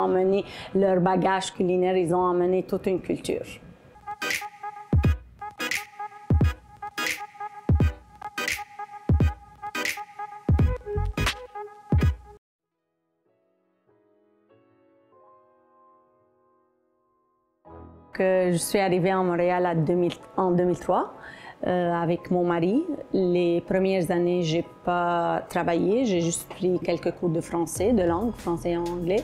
emmené leur bagage culinaire, ils ont emmené toute une culture. Je suis arrivée à Montréal en 2003 avec mon mari. Les premières années, j'ai pas travaillé, j'ai juste pris quelques cours de français, de langue, français et anglais.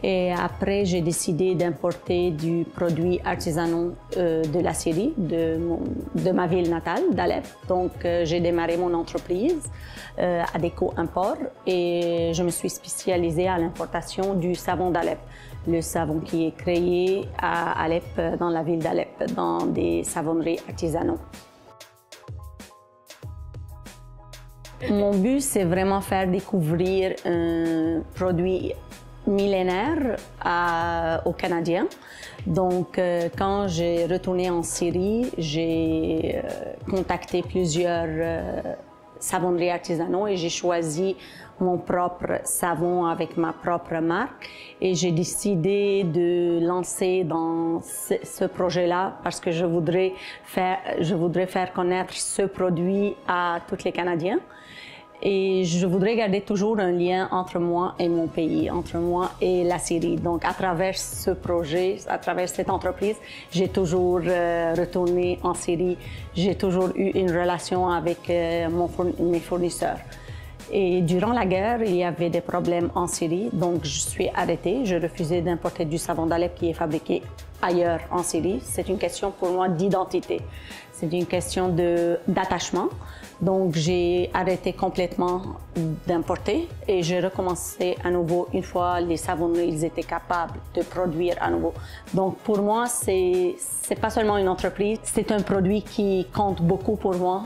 Et après, j'ai décidé d'importer du produit artisanal de la Syrie, de ma ville natale, d'Alep. Donc, j'ai démarré mon entreprise Adéco Import et je me suis spécialisée à l'importation du savon d'Alep. Le savon qui est créé à Alep, dans la ville d'Alep, dans des savonneries artisanaux. Mon but, c'est vraiment faire découvrir un produit millénaire aux Canadiens. Donc, quand j'ai retourné en Syrie, j'ai contacté plusieurs savonneries artisanaux et j'ai choisi mon propre savon avec ma propre marque. Et j'ai décidé de lancer dans ce projet-là parce que je voudrais faire connaître ce produit à tous les Canadiens. Et je voudrais garder toujours un lien entre moi et mon pays, entre moi et la Syrie. Donc, à travers ce projet, à travers cette entreprise, j'ai toujours retourné en Syrie. J'ai toujours eu une relation avec mes fournisseurs. Et durant la guerre, il y avait des problèmes en Syrie, donc je suis arrêtée. Je refusais d'importer du savon d'Alep qui est fabriqué ailleurs en Syrie. C'est une question pour moi d'identité. C'est une question d'attachement. Donc j'ai arrêté complètement d'importer et j'ai recommencé à nouveau une fois les savonneries ils étaient capables de produire à nouveau. Donc pour moi, c'est pas seulement une entreprise, c'est un produit qui compte beaucoup pour moi.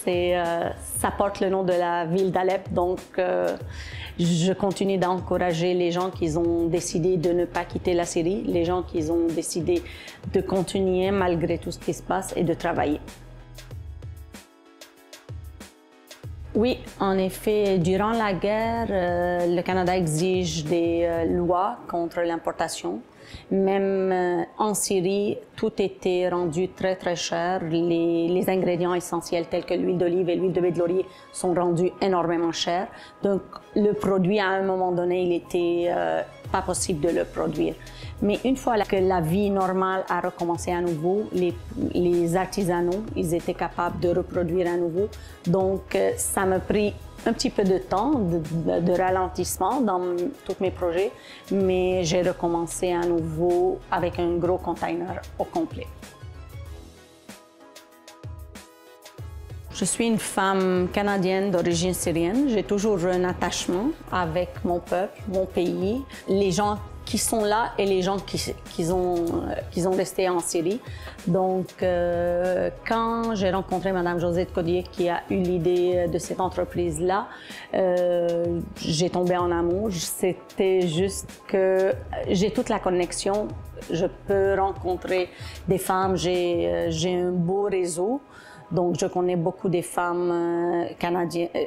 Ça porte le nom de la ville d'Alep, donc je continue d'encourager les gens qui ont décidé de ne pas quitter la Syrie, les gens qui ont décidé de continuer malgré tout ce qui se passe et de travailler. Oui, en effet, durant la guerre, le Canada exige des lois contre l'importation. Même en Syrie, tout était rendu très cher. Les ingrédients essentiels tels que l'huile d'olive et l'huile de baie de laurier sont rendus énormément chers. Donc le produit, à un moment donné, il était pas possible de le produire. Mais une fois que la vie normale a recommencé à nouveau, les artisanaux, ils étaient capables de reproduire à nouveau. Donc ça m'a pris un petit peu de temps, de ralentissement dans tous mes projets, mais j'ai recommencé à nouveau avec un gros container au complet. Je suis une femme canadienne d'origine syrienne. J'ai toujours un attachement avec mon peuple, mon pays, les gens qui sont là et les gens qui ont resté en Syrie. Donc, quand j'ai rencontré Mme Josette Codier qui a eu l'idée de cette entreprise-là, j'ai tombé en amour. C'était juste que j'ai toute la connexion. Je peux rencontrer des femmes, j'ai un beau réseau. Donc, je connais beaucoup des femmes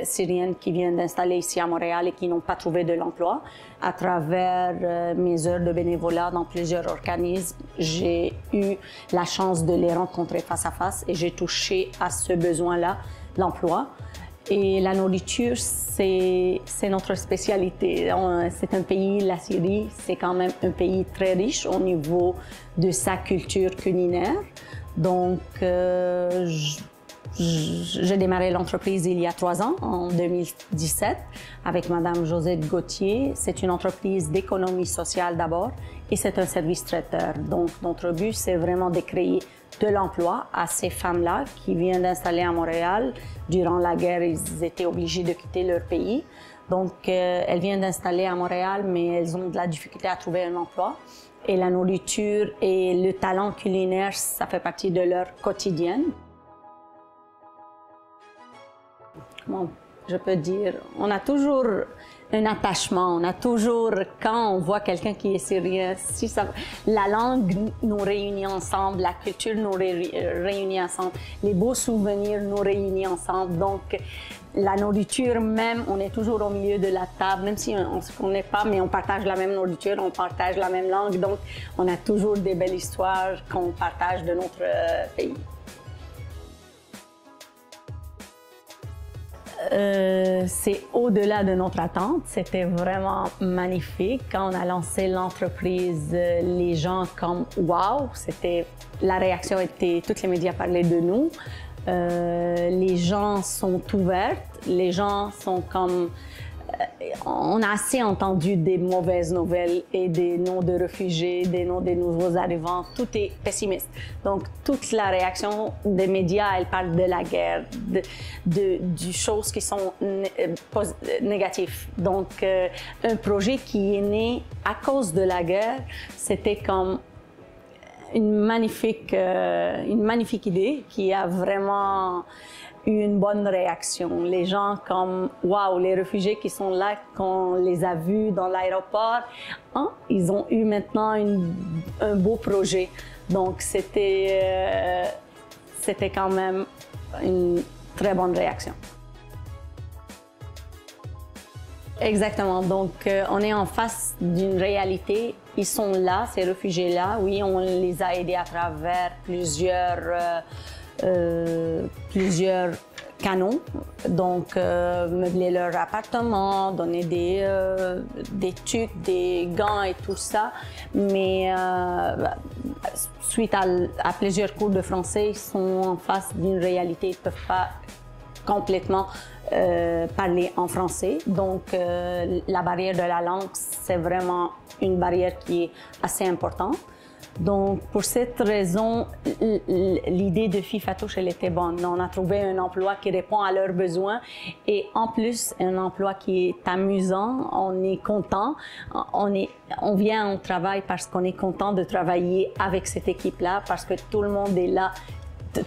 syriennes qui viennent d'installer ici à Montréal et qui n'ont pas trouvé de l'emploi. À travers mes heures de bénévolat dans plusieurs organismes, j'ai eu la chance de les rencontrer face à face et j'ai touché à ce besoin-là, l'emploi. Et la nourriture, c'est notre spécialité. C'est un pays, la Syrie, c'est quand même un pays très riche au niveau de sa culture culinaire. Donc, j'ai démarré l'entreprise il y a 3 ans, en 2017, avec Mme Josette Gauthier. C'est une entreprise d'économie sociale d'abord et c'est un service traiteur. Donc, notre but, c'est vraiment de créer de l'emploi à ces femmes-là qui viennent d'installer à Montréal. Durant la guerre, ils étaient obligés de quitter leur pays. Donc, elles viennent d'installer à Montréal, mais elles ont de la difficulté à trouver un emploi. Et la nourriture et le talent culinaire, ça fait partie de leur quotidien. Comment je peux dire, on a toujours un attachement, on a toujours, quand on voit quelqu'un qui est syrien, la langue nous réunit ensemble, la culture nous réunit ensemble, les beaux souvenirs nous réunissent ensemble. Donc, La nourriture même, on est toujours au milieu de la table, même si on ne se connaît pas, mais on partage la même nourriture, on partage la même langue, donc on a toujours des belles histoires qu'on partage de notre pays. C'est au-delà de notre attente. C'était vraiment magnifique. Quand on a lancé l'entreprise, les gens comme « wow », la réaction était, tous les médias parlaient de nous. Les gens sont ouverts, les gens sont comme... on a assez entendu des mauvaises nouvelles et des noms de réfugiés, des noms des nouveaux arrivants, tout est pessimiste. Donc, toute la réaction des médias, elle parle de la guerre, de choses qui sont négatives. Donc, un projet qui est né à cause de la guerre, c'était comme une magnifique idée qui a vraiment eu une bonne réaction. Les gens comme « wow », les réfugiés qui sont là, qu'on les a vus dans l'aéroport, hein, ils ont eu maintenant un beau projet. Donc c'était quand même une très bonne réaction. Exactement. Donc, on est en face d'une réalité. Ils sont là, ces réfugiés-là. Oui, on les a aidés à travers plusieurs canaux. Donc, meubler leur appartement, donner des tucs, des gants et tout ça. Mais suite à plusieurs cours de français, ils sont en face d'une réalité. Ils ne peuvent pas complètement parler en français. Donc, la barrière de la langue, c'est vraiment une barrière qui est assez importante. Donc, pour cette raison, l'idée de Filles Fatouches, elle était bonne. On a trouvé un emploi qui répond à leurs besoins et en plus, un emploi qui est amusant. On est content. On vient au travail parce qu'on est content de travailler avec cette équipe-là, parce que tout le monde est là.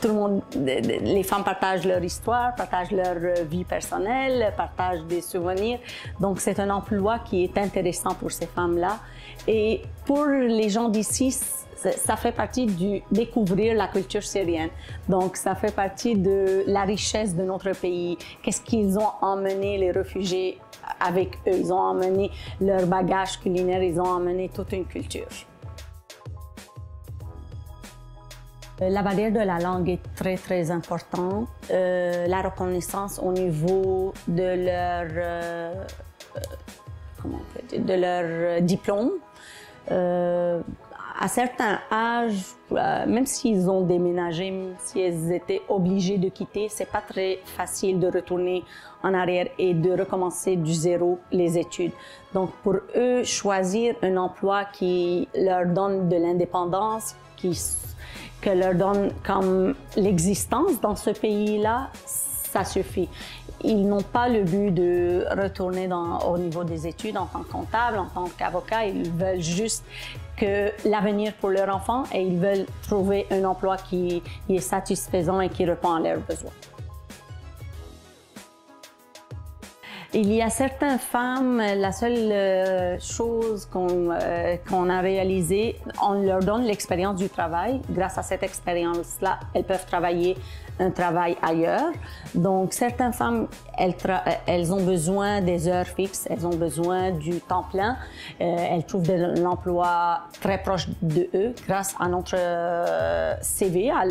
Tout le monde, les femmes partagent leur histoire, partagent leur vie personnelle, partagent des souvenirs. Donc, c'est un emploi qui est intéressant pour ces femmes-là. Et pour les gens d'ici, ça fait partie du découvrir la culture syrienne. Donc, ça fait partie de la richesse de notre pays. Qu'est-ce qu'ils ont emmené les réfugiés avec eux? Ils ont emmené leur bagage culinaire, ils ont emmené toute une culture. La barrière de la langue est très, très importante. La reconnaissance au niveau de leur diplôme. À certains âges, même s'ils ont déménagé, même s'ils étaient obligés de quitter, c'est pas très facile de retourner en arrière et de recommencer du zéro les études. Donc, pour eux, choisir un emploi qui leur donne de l'indépendance, que leur donne comme l'existence dans ce pays-là, ça suffit. Ils n'ont pas le but de retourner au niveau des études en tant que comptable, en tant qu'avocat. Ils veulent juste que l'avenir pour leur enfant et ils veulent trouver un emploi qui est satisfaisant et qui répond à leurs besoins. Il y a certaines femmes, la seule chose qu'on a réalisée, on leur donne l'expérience du travail. Grâce à cette expérience-là, elles peuvent travailler un travail ailleurs. Donc, certaines femmes, elles ont besoin des heures fixes, elles ont besoin du temps plein. Elles trouvent de l'emploi très proche de eux grâce à notre CV, à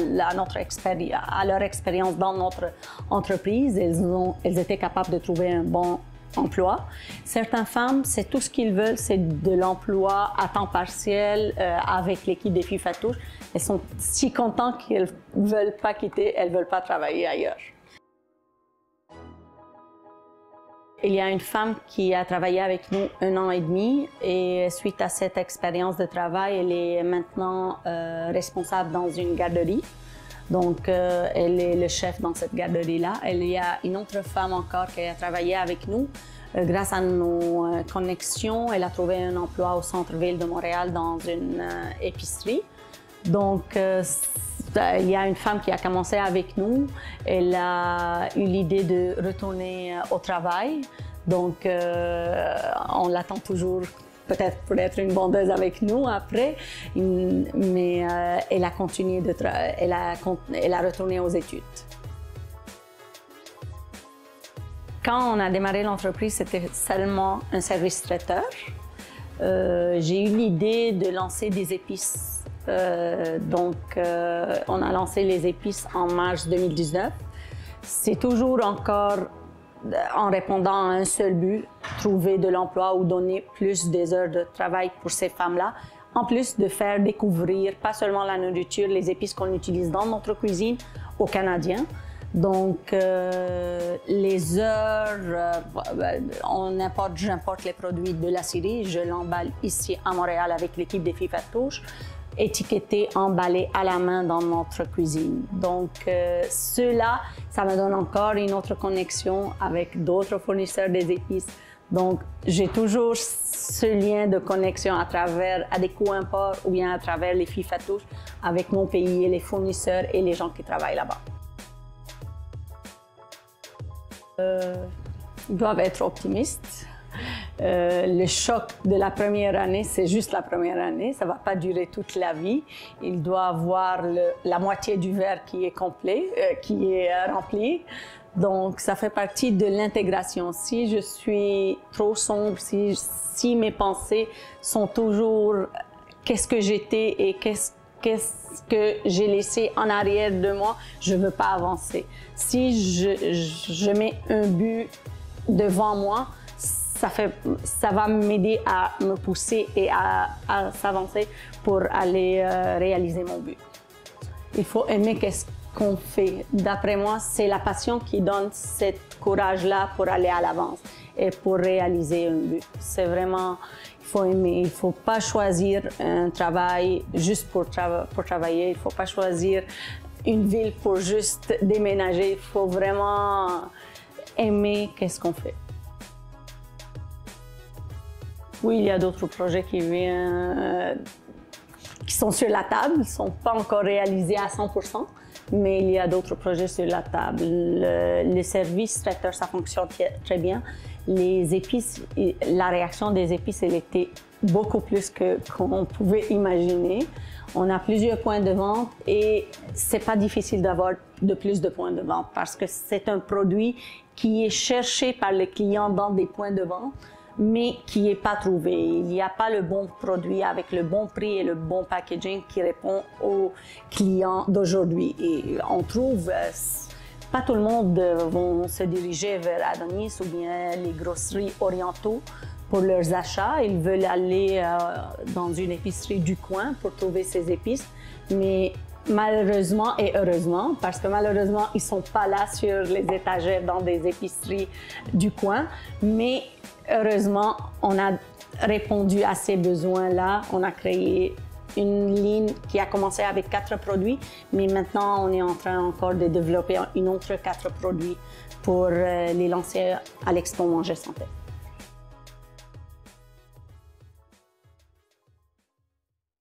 leur expérience dans notre entreprise. Elles étaient capables de trouver un bon emploi. Certaines femmes, c'est tout ce qu'ils veulent, c'est de l'emploi à temps partiel avec l'équipe des Filles Fatouches. Elles sont si contentes qu'elles ne veulent pas quitter, elles ne veulent pas travailler ailleurs. Il y a une femme qui a travaillé avec nous 1 an et demi et suite à cette expérience de travail, elle est maintenant responsable dans une garderie. Donc, elle est le chef dans cette garderie-là. Il y a une autre femme encore qui a travaillé avec nous. Grâce à nos connexions, elle a trouvé un emploi au centre-ville de Montréal dans une épicerie. Donc, il y a une femme qui a commencé avec nous. Elle a eu l'idée de retourner au travail. Donc, on l'attend toujours peut-être pour être une bondeuse avec nous après, mais elle a continué elle a retourné aux études. Quand on a démarré l'entreprise, c'était seulement un service traiteur. J'ai eu l'idée de lancer des épices. On a lancé les épices en mars 2019. C'est toujours encore en répondant à un seul but, trouver de l'emploi ou donner plus des heures de travail pour ces femmes-là, en plus de faire découvrir pas seulement la nourriture, les épices qu'on utilise dans notre cuisine aux Canadiens. Donc, les heures, j'importe les produits de la Syrie, je l'emballe ici à Montréal avec l'équipe des filles Fatouche, étiquetés, emballés à la main dans notre cuisine. Donc, cela, ça me donne encore une autre connexion avec d'autres fournisseurs des épices. Donc, j'ai toujours ce lien de connexion à travers Adéco Import ou bien à travers les filles Fatouche avec mon pays et les fournisseurs et les gens qui travaillent là-bas. Ils doivent être optimistes. Le choc de la première année, c'est juste la première année, ça ne va pas durer toute la vie. Il doit avoir la moitié du verre qui est complet, qui est rempli. Donc, ça fait partie de l'intégration. Si je suis trop sombre, si mes pensées sont toujours qu'est-ce que j'étais et qu'est-ce que j'ai laissé en arrière de moi, je ne veux pas avancer. Si je mets un but devant moi, ça va m'aider à me pousser et à s'avancer pour aller réaliser mon but. Il faut aimer qu'est-ce qu'on fait. D'après moi, c'est la passion qui donne ce courage-là pour aller à l'avance et pour réaliser un but. C'est vraiment, il faut aimer. Il ne faut pas choisir un travail juste pour travailler. Il ne faut pas choisir une ville pour juste déménager. Il faut vraiment aimer qu'est-ce qu'on fait. Oui, il y a d'autres projets qui sont sur la table. Ils ne sont pas encore réalisés à 100%, mais il y a d'autres projets sur la table. Le service traiteur, ça fonctionne très bien. Les épices, la réaction des épices, elle était beaucoup plus qu'on pouvait imaginer. On a plusieurs points de vente et c'est pas difficile d'avoir plus de points de vente parce que c'est un produit qui est cherché par les clients dans des points de vente, mais qui n'est pas trouvé. Il n'y a pas le bon produit avec le bon prix et le bon packaging qui répond aux clients d'aujourd'hui. Et on trouve, pas tout le monde va se diriger vers Adonis ou bien les grosseries orientaux pour leurs achats. Ils veulent aller dans une épicerie du coin pour trouver ces épices, mais malheureusement et heureusement, parce que malheureusement, ils ne sont pas là sur les étagères dans des épiceries du coin, mais heureusement, on a répondu à ces besoins-là. On a créé une ligne qui a commencé avec 4 produits, mais maintenant, on est en train encore de développer une autre 4 produits pour les lancer à l'Expo Manger Santé.